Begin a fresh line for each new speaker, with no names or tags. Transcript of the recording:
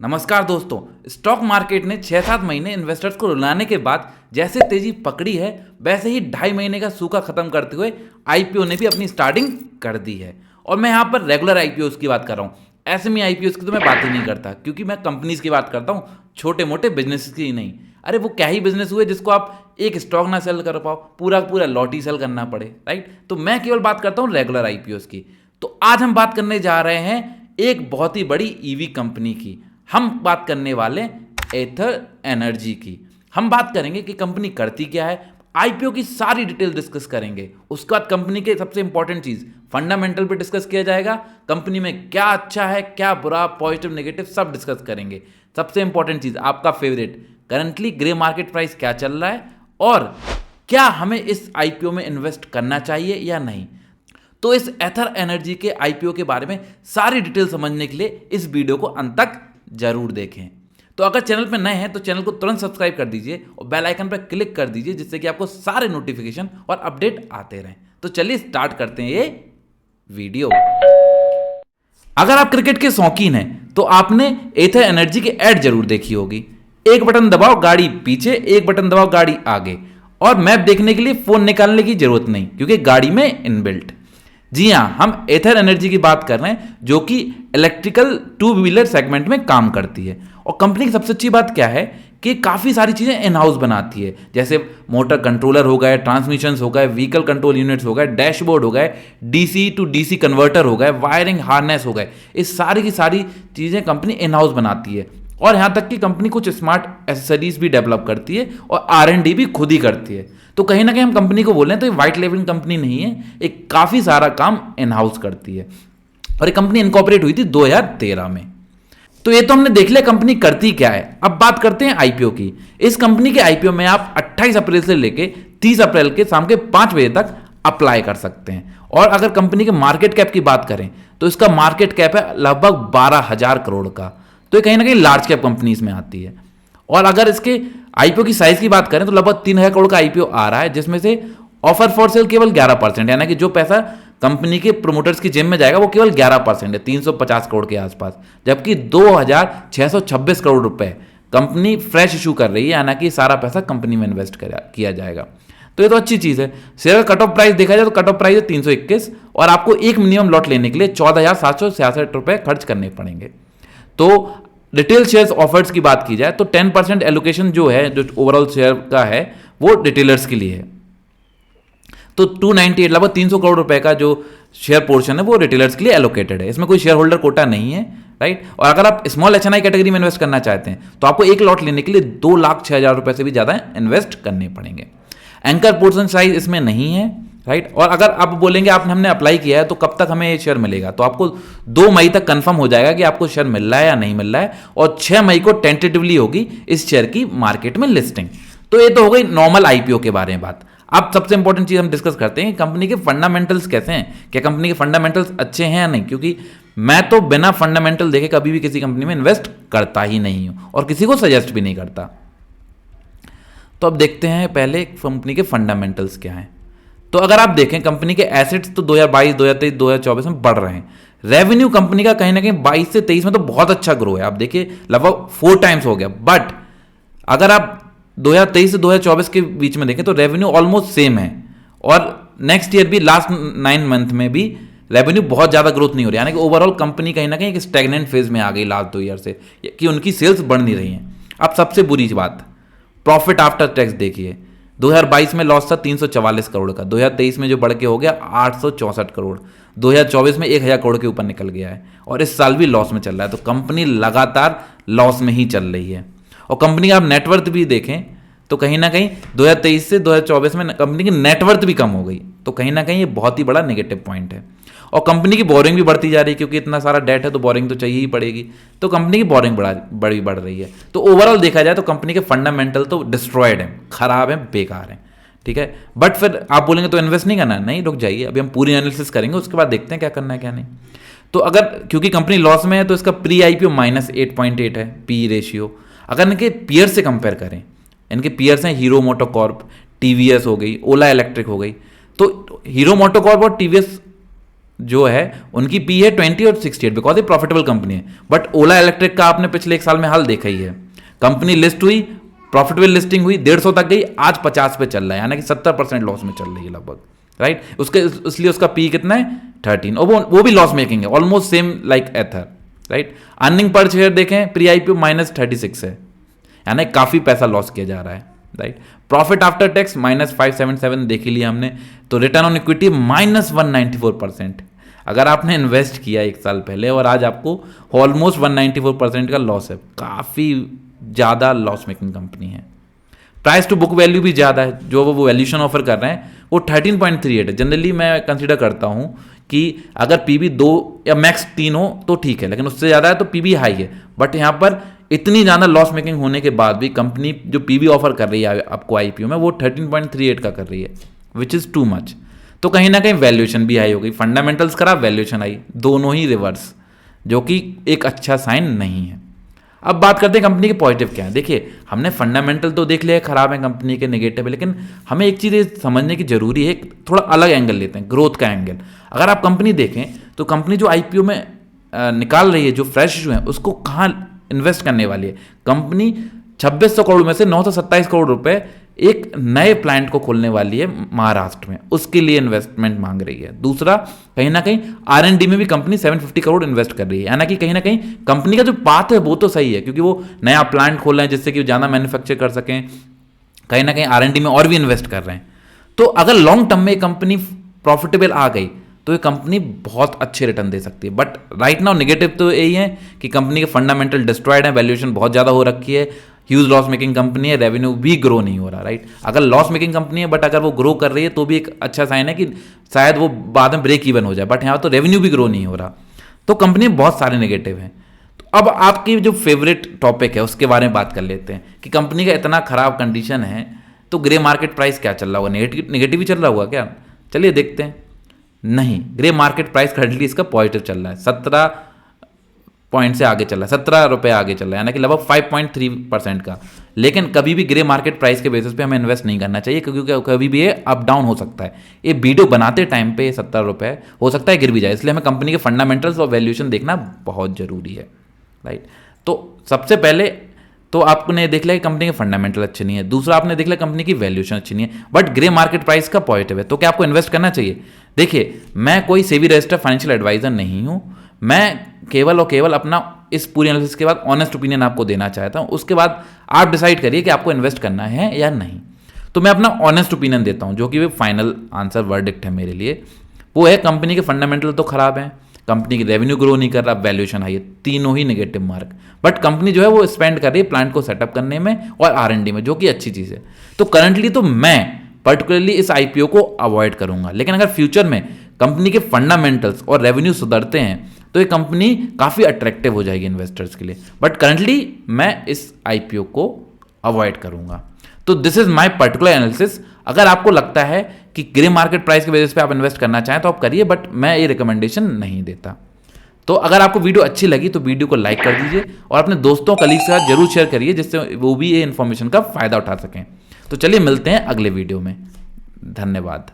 नमस्कार दोस्तों। Stock market ने 6-7 महीने इन्वेस्टर्स को रुलाने के बाद जैसे तेजी पकड़ी है, वैसे ही 2.5 महीने का सूखा खत्म करते हुए आईपीओ ने भी अपनी स्टार्टिंग कर दी है। और मैं यहाँ पर रेगुलर आईपीओ की बात कर रहा हूँ, एसएमई आईपीओ की तो मैं बात ही नहीं करता, क्योंकि मैं कंपनीज की बात करता हूँ, छोटे मोटे बिजनेस की नहीं। अरे वो क्या ही बिजनेस हुए जिसको आप एक स्टॉक ना सेल कर पाओ, पूरा पूरा लॉट ही सेल करना पड़े, राइट। तो मैं केवल बात करता हूँ रेगुलर आईपीओ की। तो आज हम बात करने जा रहे हैं एक बहुत ही बड़ी ईवी कंपनी की। हम बात करने वाले एथर एनर्जी की। हम बात करेंगे कि कंपनी करती क्या है, आईपीओ की सारी डिटेल डिस्कस करेंगे। उसके बाद कंपनी के सबसे इंपॉर्टेंट चीज फंडामेंटल पे डिस्कस किया जाएगा। कंपनी में क्या अच्छा है, क्या बुरा, पॉजिटिव नेगेटिव सब डिस्कस करेंगे। सबसे इंपॉर्टेंट चीज आपका favourite, currently grey market price क्या चल रहा है और क्या हमें इस आईपीओ में इन्वेस्ट करना चाहिए या नहीं। तो इस एथर एनर्जी के आईपीओ के बारे में सारी डिटेल समझने के लिए इस वीडियो को अंत तक जरूर देखें। तो अगर चैनल पर नए हैं तो चैनल को तुरंत सब्सक्राइब कर दीजिए और बेल आइकन पर क्लिक कर दीजिए, जिससे कि आपको सारे नोटिफिकेशन और अपडेट आते रहें। तो चलिए स्टार्ट करते हैं ये वीडियो। अगर आप क्रिकेट के शौकीन हैं तो आपने एथर एनर्जी की एड जरूर देखी होगी। एक बटन दबाओ गाड़ी पीछे, एक बटन दबाओ गाड़ी आगे, और मैप देखने के लिए फोन निकालने की जरूरत नहीं, क्योंकि गाड़ी में इनबिल्ट। जी हाँ, हम एथर एनर्जी की बात कर रहे हैं, जो कि इलेक्ट्रिकल टू व्हीलर सेगमेंट में काम करती है। और कंपनी की सबसे अच्छी बात क्या है कि काफ़ी सारी चीज़ें इन हाउस बनाती है, जैसे मोटर कंट्रोलर हो गए, ट्रांसमिशंस हो गए, व्हीकल कंट्रोल यूनिट्स हो गए, डैशबोर्ड हो गए, डीसी टू डीसी कन्वर्टर हो गए, वायरिंग हार्नेस हो गए। इस सारी की सारी चीज़ें कंपनी इन हाउस बनाती है। और यहाँ तक कि कंपनी कुछ स्मार्ट एसेसरीज भी डेवलप करती है और R&D भी खुद ही करती है। तो कहीं ना कहीं हम कंपनी को बोल रहे हैं तो ये व्हाइट लेबलिंग कंपनी नहीं है, एक काफ़ी सारा काम इन हाउस करती है। और ये कंपनी इनकॉर्पोरेट हुई थी 2013 में। तो ये तो हमने देख लिया कंपनी करती क्या है। अब बात करते हैं आईपीओ की। इस कंपनी के आईपीओ में आप 28 अप्रैल से लेके 30 अप्रैल के शाम के 5 बजे तक अप्लाई कर सकते हैं। और अगर कंपनी के मार्केट कैप की बात करें तो इसका मार्केट कैप है लगभग 12,000 करोड़ का। तो ये कहीं ना कहीं लार्ज कैप कंपनीज में आती है। और अगर इसके आईपीओ की साइज की बात करें तो लगभग 3,000 करोड़ का आईपीओ आ रहा है, जिसमें से ऑफर फॉर सेल केवल 11%, यानी कि जो पैसा कंपनी के प्रोमोटर्स की जेब में जाएगा वो केवल 11% है, 350 करोड़ के आसपास। जबकि 2,626 करोड़ रुपए कंपनी फ्रेश इशू कर रही है, यानी कि सारा पैसा कंपनी में इन्वेस्ट किया जाएगा। तो ये तो अच्छी चीज़ है। शेयर का कट ऑफ प्राइस देखा जाए तो कट ऑफ प्राइस है 321, और आपको एक मिनिमम लॉट लेने के लिए 14,766 रुपए खर्च करने पड़ेंगे। तो रिटेल शेयर्स ऑफर्स की बात की जाए तो 10% एलोकेशन जो है, जो ओवरऑल शेयर का है, वो रिटेलर्स के लिए है। तो 298 लगभग 300 करोड़ रुपए का जो शेयर पोर्शन है वो रिटेलर्स के लिए एलोकेटेड है। इसमें कोई शेयर होल्डर कोटा नहीं है, राइट। और अगर आप स्मॉल एचएनआई कैटेगरी में इन्वेस्ट करना चाहते हैं तो आपको एक लॉट लेने के लिए 2,06,000 रुपए से भी ज्यादा इन्वेस्ट करने पड़ेंगे। एंकर पोर्शन साइज इसमें नहीं है, राइट। और अगर आप बोलेंगे हमने अप्लाई किया है तो कब तक हमें ये शेयर मिलेगा, तो आपको 2 मई तक कंफर्म हो जाएगा कि आपको शेयर मिल रहा है या नहीं मिल रहा है। और 6 मई को टेंटेटिवली होगी इस शेयर की मार्केट में लिस्टिंग। तो ये तो हो गई नॉर्मल आईपीओ के बारे में बात। अब सबसे इंपॉर्टेंट चीज हम डिस्कस करते हैं, कंपनी के फंडामेंटल्स कैसे हैं, क्या कंपनी के फंडामेंटल्स अच्छे हैं या नहीं। क्योंकि मैं तो बिना फंडामेंटल देखे कभी भी किसी कंपनी में इन्वेस्ट करता ही नहीं हूं और किसी को सजेस्ट भी नहीं करता। तो अब देखते हैं पहले कंपनी के फंडामेंटल्स क्या हैं। तो अगर आप देखें कंपनी के एसेट्स तो 2022, 2023, 2024 में बढ़ रहे हैं। रेवेन्यू कंपनी का कहीं ना कहीं 22 से 23 में तो बहुत अच्छा ग्रो है, आप देखिए लगभग 4 टाइम्स हो गया। बट अगर आप 2023 से 2024 के बीच में देखें तो रेवेन्यू ऑलमोस्ट सेम है, और नेक्स्ट ईयर भी लास्ट 9 मंथ में भी रेवेन्यू बहुत ज़्यादा ग्रोथ नहीं हो रही, यानी कि ओवरऑल कंपनी कहीं ना कहीं एक स्टैग्नेंट फेज में आ गई लास्ट 2 ईयर से, कि उनकी सेल्स बढ़ नहीं रही हैं। अब सबसे बुरी बात, प्रॉफिट आफ्टर टैक्स देखिए। 2022 में लॉस था 344 करोड़ का, 2023 में जो बढ़ के हो गया 864 करोड़, 2024 में 1,000 करोड़ के ऊपर निकल गया है, और इस साल भी लॉस में चल रहा है। तो कंपनी लगातार लॉस में ही चल रही है। और कंपनी का आप नेटवर्थ भी देखें तो कहीं ना कहीं 2023 से 2024 में कंपनी की नेटवर्थ भी कम हो गई। तो कहीं ना कहीं ये बहुत ही बड़ा नेगेटिव पॉइंट है। और कंपनी की बोरिंग भी बढ़ती जा रही है, क्योंकि इतना सारा डेट है तो बोरिंग तो चाहिए ही पड़ेगी। तो कंपनी की बोरिंग बढ़ रही है। तो ओवरऑल देखा जाए तो कंपनी के फंडामेंटल तो डिस्ट्रॉयड है, खराब है, बेकार है, ठीक है। बट फिर आप बोलेंगे तो इन्वेस्ट नहीं करना, नहीं, रुक जाइए, अभी हम पूरी एनालिसिस करेंगे, उसके बाद देखते हैं क्या करना है क्या नहीं। तो अगर क्योंकि कंपनी लॉस में है तो इसका प्री आईपीओ -8.8 है पी रेशियो। अगर इनके पीयर से कंपेयर करें, इनके पीयर्स हैं हीरो मोटोकॉर्प, टीवीएस हो गई, ओला इलेक्ट्रिक हो गई। तो हीरो मोटोकॉर्प और टीवीएस जो है उनकी पी है 20 और 68 बिकॉज ये प्रॉफिटेबल कंपनी है। बट ओला इलेक्ट्रिक का आपने पिछले एक साल में हाल देखा ही है, कंपनी लिस्ट हुई, प्रॉफिटेबल लिस्टिंग हुई, 150 तक गई, आज 50 पे चल रहा है, यानी कि 70% लॉस में चल रही है लगभग, राइट। उसके इसलिए उसका पी कितना है 13, और वो भी लॉस मेकिंग है, ऑलमोस्ट सेम लाइक एथर, राइट। अर्निंग पर शेयर देखें प्री आईपीओ -36 है, यानी काफी पैसा लॉस किया जा रहा है, राइट। प्रॉफिट आफ्टर टैक्स -577 देख ही लिया हमने। तो रिटर्न ऑन इक्विटी -194%। अगर आपने इन्वेस्ट किया एक साल पहले और आज आपको ऑलमोस्ट 194% का लॉस है, काफ़ी ज़्यादा लॉस मेकिंग कंपनी है। प्राइस टू बुक वैल्यू भी ज़्यादा है, जो वो वैल्यूशन ऑफर कर रहे हैं वो 13.38 है। जनरली मैं कंसिडर करता हूँ कि अगर पीबी 2 या मैक्स 3 हो तो ठीक है, लेकिन उससे ज़्यादा है तो पीबी हाई है। बट यहाँ पर इतनी ज़्यादा लॉस मेकिंग होने के बाद भी कंपनी जो पीबी ऑफर कर रही है आपको आईपीओ में वो 13.38 का कर रही है, विच इज़ टू मच। तो कहीं ना कहीं वैल्यूएशन भी हाई हो गई, फंडामेंटल्स खराब, वैल्यूएशन हाई, दोनों ही रिवर्स, जो कि एक अच्छा साइन नहीं है। अब बात करते हैं कंपनी के पॉजिटिव क्या है। देखिए, हमने फंडामेंटल तो देख लिया खराब है कंपनी के, नेगेटिव है, लेकिन हमें एक चीज़ समझने की जरूरी है, थोड़ा अलग एंगल लेते हैं, ग्रोथ का एंगल। अगर आप कंपनी देखें तो कंपनी जो आईपीओ में निकाल रही है, जो फ्रेश इशू है, उसको कहाँ इन्वेस्ट करने वाली है। कंपनी 2600 करोड़ में से 927 करोड़ रुपए एक नए प्लांट को खोलने वाली है महाराष्ट्र में, उसके लिए इन्वेस्टमेंट मांग रही है। दूसरा, कहीं ना कहीं आर&डी में भी कंपनी 750 करोड़ इन्वेस्ट कर रही है, यानी कि कहीं ना कहीं कंपनी का जो पाथ है वो तो सही है, क्योंकि वो नया प्लांट खोल रहे हैं जिससे कि ज़्यादा मैन्युफैक्चर कर सकें, कहीं ना कहीं आर&डी में और भी इन्वेस्ट कर रहे हैं। तो अगर लॉन्ग टर्म में कंपनी प्रॉफिटेबल आ गई तो ये कंपनी बहुत अच्छे रिटर्न दे सकती है। बट राइट नाउ नेगेटिव तो यही है कि कंपनी के फंडामेंटल डिस्ट्रॉयड है, वैल्यूएशन बहुत ज़्यादा हो रखी है, ह्यूज लॉस मेकिंग कंपनी है, रेवेन्यू भी ग्रो नहीं हो रहा, राइट। अगर लॉस मेकिंग कंपनी है बट अगर वो ग्रो कर रही है तो भी एक अच्छा साइन है कि शायद वो बाद में ब्रेक इवन हो जाए, बट यहाँ तो रेवेन्यू भी ग्रो नहीं हो रहा। तो कंपनी बहुत सारे नेगेटिव हैं। तो अब आपकी जो फेवरेट टॉपिक है उसके बारे में बात कर लेते हैं कि कंपनी का इतना खराब कंडीशन है तो ग्रे मार्केट प्राइस क्या चल रहा होगा, नेगेटिव ही चल रहा होगा क्या। चलिए देखते हैं। नहीं, ग्रे मार्केट प्राइस करंटली इसका पॉजिटिव चल रहा है, 17 पॉइंट से आगे चल रहा है, 17 रुपये आगे चल रहा है, यानी कि लगभग 5.3% का। लेकिन कभी भी ग्रे मार्केट प्राइस के बेसिस पे हमें इन्वेस्ट नहीं करना चाहिए, क्योंकि कभी भी ये अप डाउन हो सकता है। ये वीडियो बनाते टाइम पे 70 रुपये हो सकता है गिर भी जाए, इसलिए हमें कंपनी के फंडामेंटल्स और वैल्यूएशन देखना बहुत जरूरी है, राइट। तो सबसे पहले तो आपने देख लिया कि कंपनी के फंडामेंटल अच्छे नहीं है, दूसरा आपने देख लिया कंपनी की वैल्यूएशन अच्छी नहीं है, बट ग्रे मार्केट प्राइस का पॉजिटिव है, तो क्या आपको इन्वेस्ट करना चाहिए। देखिए, मैं कोई सेबी रजिस्टर्ड फाइनेंशियल एडवाइजर नहीं हूं, मैं केवल और केवल अपना इस पूरी एनालिसिस के बाद ऑनेस्ट ओपिनियन आपको देना चाहता हूं। उसके बाद आप डिसाइड करिए कि आपको इन्वेस्ट करना है या नहीं। तो मैं अपना ऑनेस्ट ओपिनियन देता हूं, जो कि वो फाइनल आंसर वर्डिक्ट है मेरे लिए। वो है कंपनी के फंडामेंटल तो खराब है, कंपनी की रेवेन्यू ग्रो नहीं कर रहा, वैल्यूएशन हाई है, तीनों ही नेगेटिव मार्क। बट कंपनी जो है वो स्पेंड कर रही है प्लांट को सेटअप करने में और आर&डी में, जो कि अच्छी चीज़ है। तो करंटली तो मैं पर्टिकुलरली इस आईपीओ को अवॉइड करूंगा, लेकिन अगर फ्यूचर में कंपनी के फंडामेंटल्स और रेवेन्यू सुधरते हैं तो ये कंपनी काफ़ी अट्रैक्टिव हो जाएगी इन्वेस्टर्स के लिए। बट करंटली मैं इस आईपीओ को अवॉइड करूंगा। तो this is my particular analysis. अगर आपको लगता है कि ग्रे मार्केट प्राइस के बेसिस पे आप इन्वेस्ट करना चाहें तो आप करिए, बट मैं ये रिकमेंडेशन नहीं देता। तो अगर आपको वीडियो अच्छी लगी तो वीडियो को लाइक कर दीजिए और अपने दोस्तों कलीग्स के साथ जरूर शेयर करिए, जिससे वो भी ये इन्फॉर्मेशन का फायदा उठा सकें। तो चलिए मिलते हैं अगले वीडियो में। धन्यवाद।